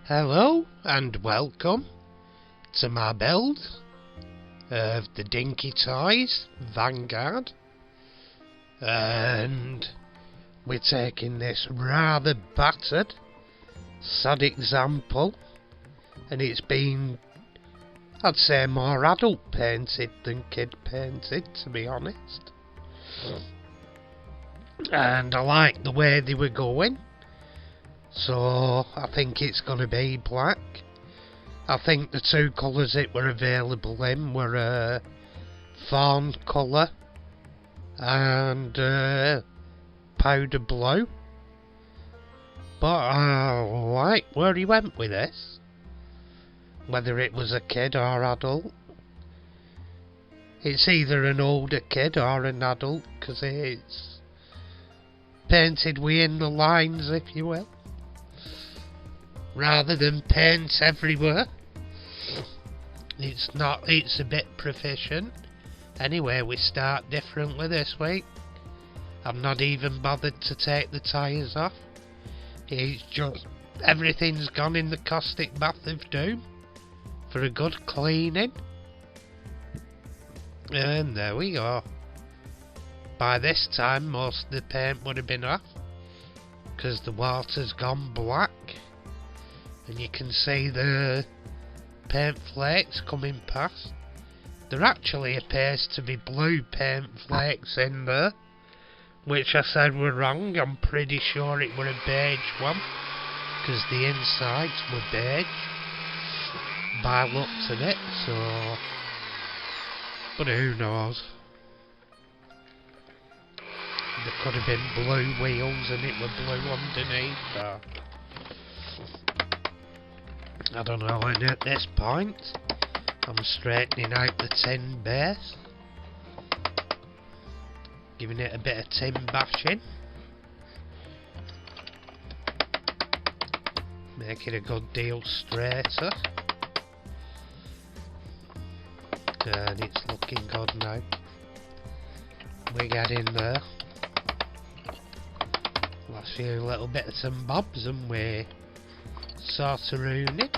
Hello and welcome to my build of the Dinky Vanguard, and we're taking this rather battered, sad example, and it's been, I'd say, more adult painted than kid painted, to be honest. And I like the way they were going, so I think it's going to be black. I think the two colours that were available in were fawn colour and powder blue. But I like where he went with this, whether it was a kid or adult. It's either an older kid or an adult, because it's painted within the lines, if you will, rather than paint everywhere. It's a bit proficient. Anyway, we start differently this week. I've not even bothered to take the tyres off. It's just, everything's gone in the caustic bath of doom for a good cleaning. And there we go. By this time most of the paint would have been off, because the water's gone black, and you can see the paint flakes coming past. There actually appears to be blue paint flakes in there, which I said were wrong. I'm pretty sure it were a beige one, because the insides were beige by looks of it, so, but who knows. There could have been blue wheels and it were blue underneath, so I don't know. And at this point I'm straightening out the tin base, giving it a bit of tin bashing, make it a good deal straighter, and it's looking good now. We get in there, last few little bits and bobs, and we sort of ruin it.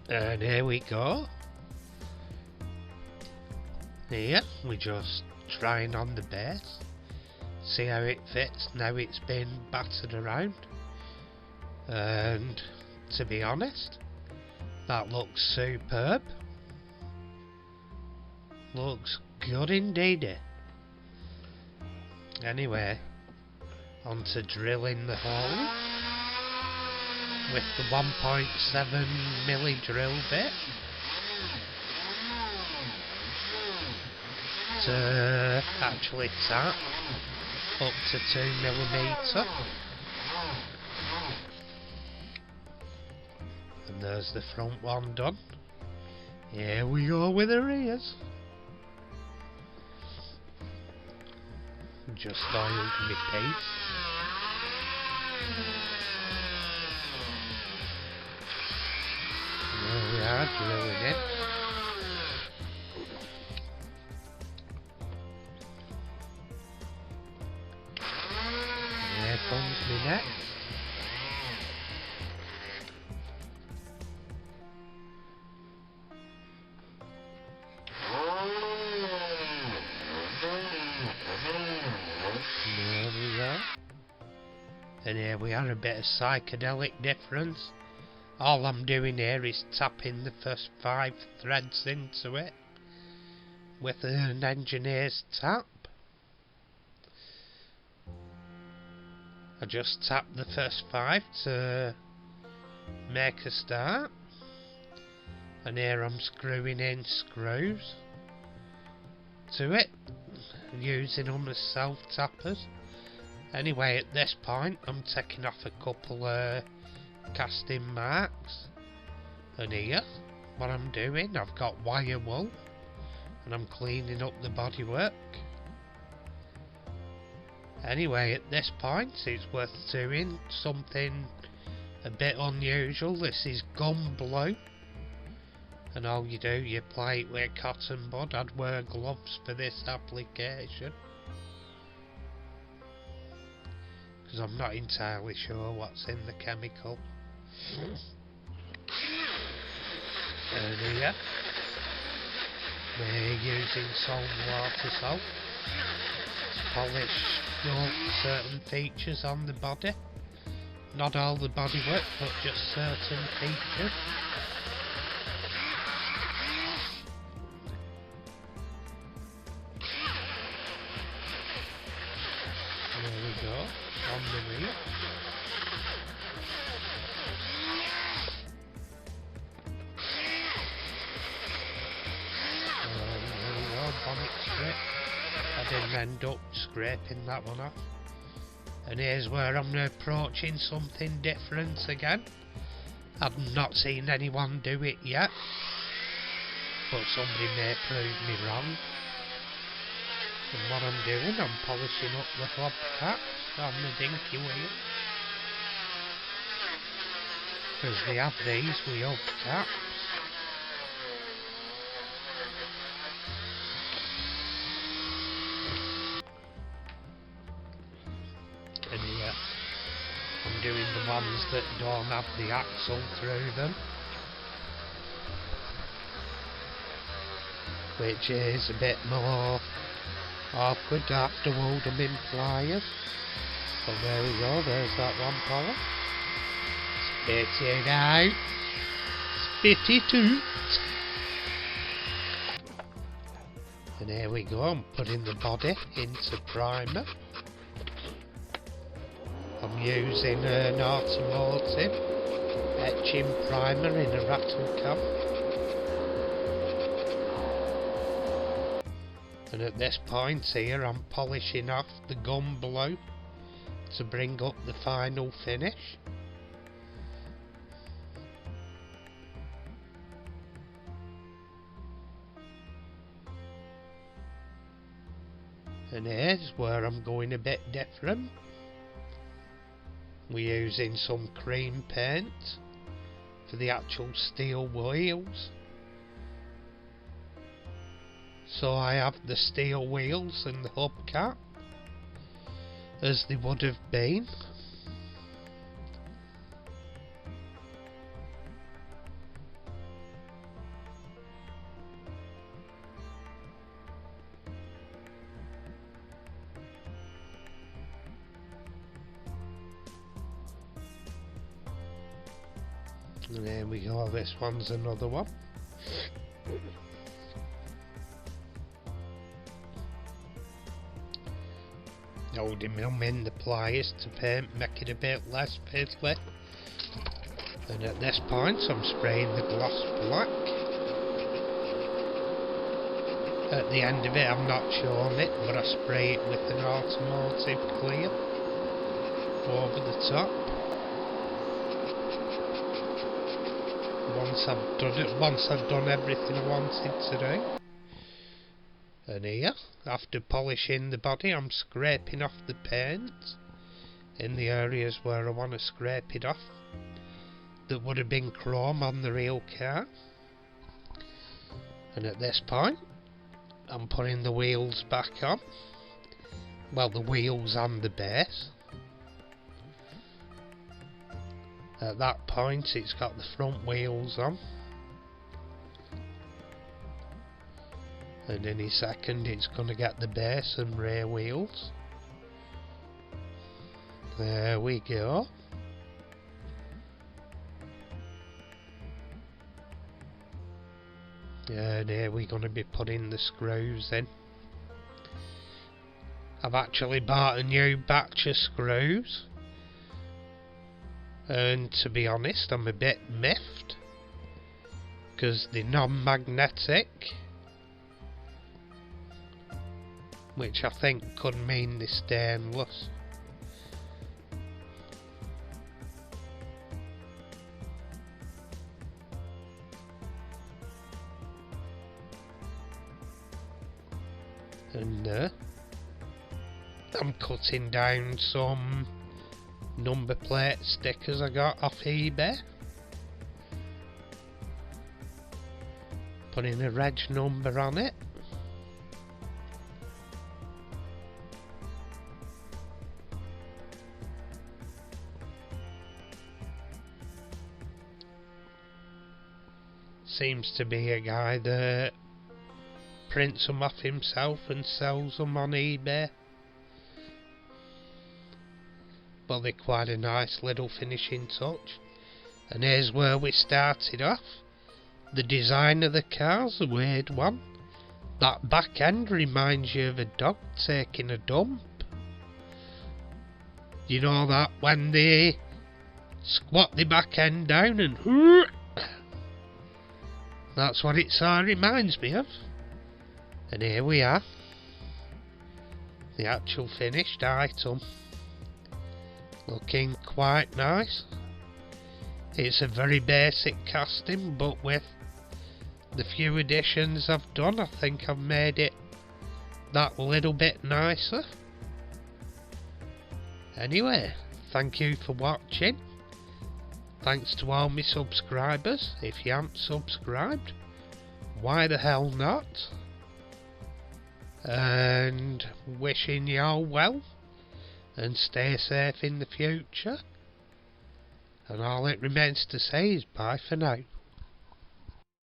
And here we go. Here we just trying on the base, see how it fits now it's been battered around, and to be honest, that looks superb. Looks good indeed. Anyway, on to drilling the hole with the 1.7mm drill bit to actually tap up to 2mm. And there's the front one done. Here we go with her ears. Just oiled my piece. There we are, drilling it. And there comes my neck. There we go. And here we are, a bit of psychedelic difference. All I'm doing here is tapping the first 5 threads into it with an engineer's tap. I just tap the first 5 to make a start, and here I'm screwing in screws to it using them as self tappers. Anyway, at this point I'm taking off a couple of casting marks, and here what I'm doing, I've got wire wool and I'm cleaning up the bodywork. Anyway, at this point it's worth doing something a bit unusual. This is gum blue, and all you do, you apply it with cotton bud. I'd wear gloves for this application, because I'm not entirely sure what's in the chemical. And here we're using some water salt to polish certain features on the body. Not all the bodywork, but just certain features. There we go, on the wheel. There we go, bonnet strip. I didn't end up scraping that one off. And here's where I'm approaching something different again. I've not seen anyone do it yet, but somebody may prove me wrong. And what I'm doing, I'm polishing up the hubcaps on the Dinky wheel. Because they have these with hubcaps. And here, I'm doing the ones that don't have the axle through them, which is a bit more awkward to have to hold them in pliers. But there we go, there's that one polish. Spit it out. Spit it out. And here we go, I'm putting the body into primer. I'm using an automotive etching primer in a rattle can. And at this point here I'm polishing off the gum below to bring up the final finish. And here's where I'm going a bit different. We're using some cream paint for the actual steel wheels. So I have the steel wheels and the hubcap as they would have been. And there we go, this one's another one. Holding them in the pliers to paint, make it a bit less fiddly. And at this point I'm spraying the gloss black. At the end of it I'm not showing it, but I spray it with an automotive clear over the top. Once I've done everything I wanted to do. And here, after polishing the body, I'm scraping off the paint in the areas where I want to scrape it off that would have been chrome on the real car. And at this point I'm putting the wheels back on. Well, the wheels and the base. At that point it's got the front wheels on, and any second it's going to get the base and rear wheels. There we go. And here we're going to be putting the screws in. I've actually bought a new batch of screws, and to be honest I'm a bit miffed because they're non-magnetic, which I think could mean they're stainless. And I'm cutting down some number plate stickers I got off eBay, putting a reg number on it. Seems to be a guy that prints them off himself and sells them on eBay. But they're quite a nice little finishing touch. And here's where we started off. The design of the car's a weird one. That back end reminds you of a dog taking a dump. You know that when they squat the back end down and that's what it sort of reminds me of. And here we are. The actual finished item. Looking quite nice. It's a very basic casting, but with the few additions I've done, I think I've made it that little bit nicer. Anyway, thank you for watching. Thanks to all my subscribers. If you haven't subscribed, why the hell not? And wishing you all well, and stay safe in the future. And all it remains to say is bye for now.